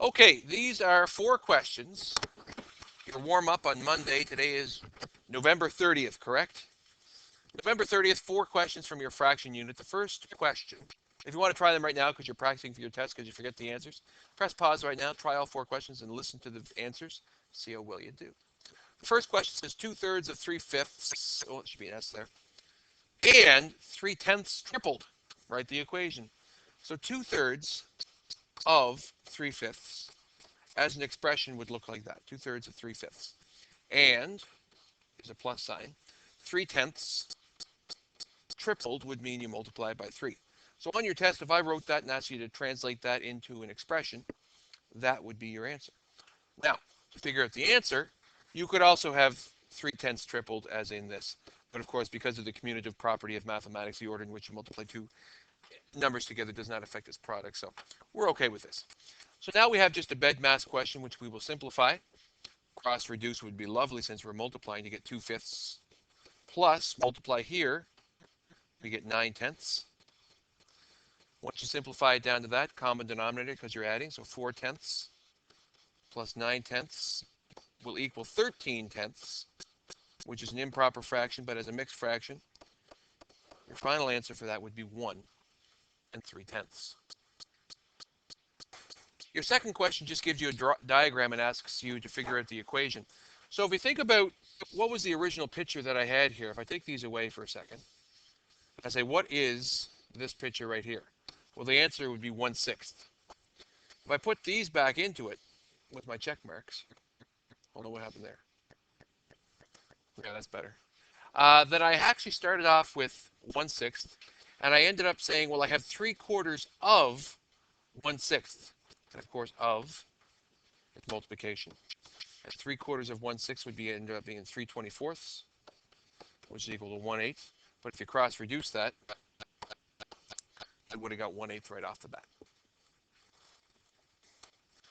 Okay, these are 4 questions. Your warm-up on Monday. Today is November 30th, correct? November 30th, 4 questions from your fraction unit. The first question, if you want to try them right now because you're practicing for your test because you forget the answers, press pause right now, try all 4 questions, and listen to the answers. See how well you do. The first question says 2/3 of 3/5. Oh, it should be an S there. And 3/10 tripled. Write the equation. So 2/3 of 3/5 as an expression would look like that. 2/3 of 3/5. And is a plus sign. 3/10 tripled would mean you multiply by 3. So on your test, if I wrote that and asked you to translate that into an expression, that would be your answer. Now, to figure out the answer, you could also have 3/10 tripled as in this. But of course, because of the commutative property of mathematics, the order in which you multiply two numbers together does not affect its product. So we're okay with this. So now we have just a BEDMAS question, which we will simplify. Cross reduce would be lovely since we're multiplying to get 2/5 plus multiply here, we get 9/10. Once you simplify it down to that, common denominator because you're adding, so 4/10 plus 9/10 will equal 13/10, which is an improper fraction, but as a mixed fraction, your final answer for that would be 1 and 3/10. Your second question just gives you a diagram and asks you to figure out the equation. So if we think about what was the original picture that I had here, if I take these away for a second, I say, what is this picture right here? Well, the answer would be 1/6. If I put these back into it with my check marks, hold on, what happened there? Yeah, that's better. Then I actually started off with 1/6, and I ended up saying, well, I have 3/4 of 1/6. And of course, of is multiplication. And 3/4 of 1/6 would be end up being 3/24, which is equal to 1/8. But if you cross reduce that, I would have got 1/8 right off the bat.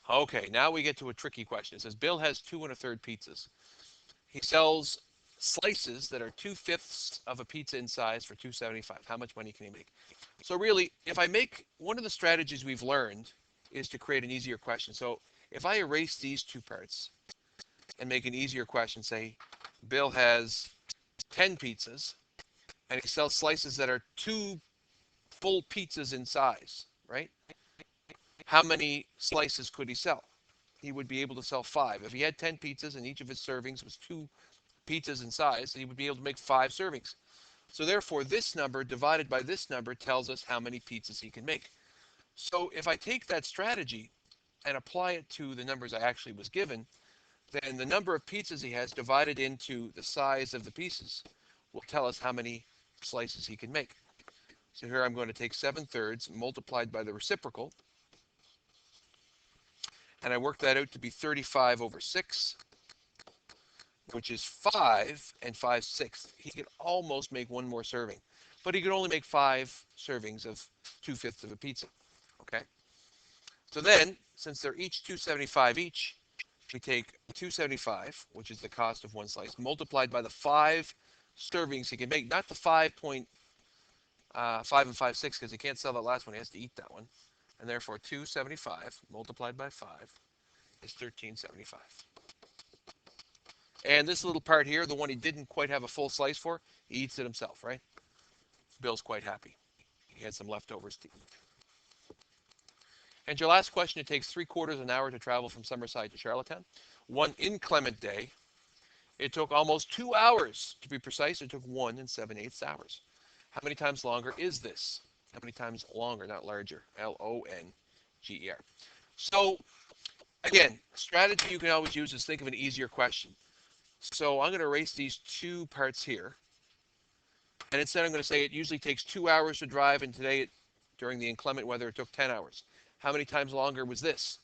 Okay, now we get to a tricky question. It says Bill has 2 1/3 pizzas. He sells slices that are 2/5 of a pizza in size for $2.75. How much money can he make? So really, if I make one of the strategies we've learned is to create an easier question. So if I erase these two parts and make an easier question, say Bill has 10 pizzas and he sells slices that are 2 full pizzas in size, right? How many slices could he sell? He would be able to sell 5. If he had 10 pizzas and each of his servings was 2 pizzas in size, he would be able to make 5 servings. So therefore, this number divided by this number tells us how many pizzas he can make. So if I take that strategy and apply it to the numbers I actually was given, then the number of pizzas he has divided into the size of the pieces will tell us how many slices he can make. So here I'm going to take 7/3 multiplied by the reciprocal, and I work that out to be 35/6, which is 5 and 5/6. He could almost make one more serving, but he could only make 5 servings of 2/5 of a pizza. Okay. So then, since they're each 2.75 each, we take 2.75, which is the cost of one slice, multiplied by the 5 servings he can make, not the 5 and 5/6, because he can't sell that last one. He has to eat that one. And therefore, 2.75 multiplied by 5 is 13.75. And this little part here, the one he didn't quite have a full slice for, he eats it himself, right? Bill's quite happy. He had some leftovers to eat. And your last question, it takes 3/4 of an hour to travel from Summerside to Charlottetown. One inclement day, it took almost 2 hours. To be precise, it took 1 7/8 hours. How many times longer is this? How many times longer, not larger? Longer. So again, strategy you can always use is think of an easier question. So I'm going to erase these two parts here. And instead I'm going to say it usually takes 2 hours to drive, and today, during the inclement weather, it took 10 hours. How many times longer was this?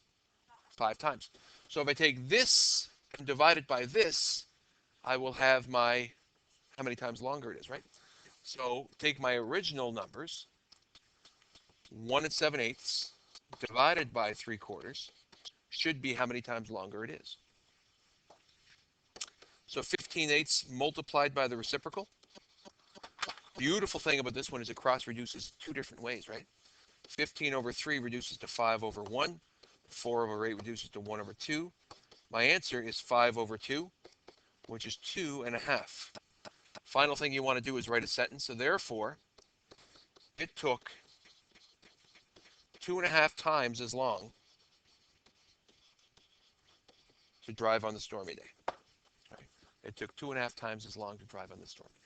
5 times. So if I take this and divide it by this, I will have my, how many times longer it is, right? So take my original numbers, 1 7/8 divided by 3/4 should be how many times longer it is. So 15/8 multiplied by the reciprocal. Beautiful thing about this one is it cross reduces 2 different ways, right? 15/3 reduces to 5/1. 4 over 8 reduces to 1 over 2. My answer is 5 over 2, which is 2.5. Final thing you want to do is write a sentence. So therefore, it took 2.5 times as long to drive on the stormy day. Right? It took 2.5 times as long to drive on the stormy day.